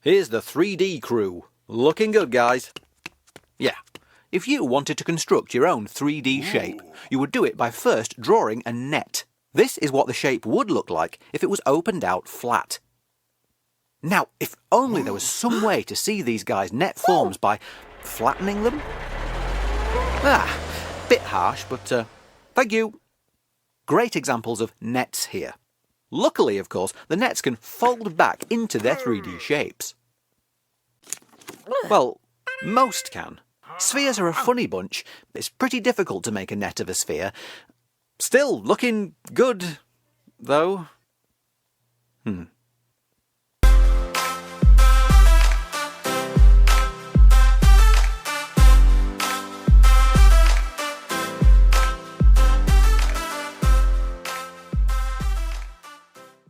Here's the 3D crew. Looking good, guys. Yeah, if you wanted to construct your own 3D shape, you would do it by first drawing a net. This is what the shape would look like if it was opened out flat. Now, if only there was some way to see these guys' net forms by flattening them. Bit harsh, but thank you. Great examples of nets here. Luckily, of course, the nets can fold back into their 3D shapes. Well, most can. Spheres are a funny bunch. It's pretty difficult to make a net of a sphere. Still looking good, though.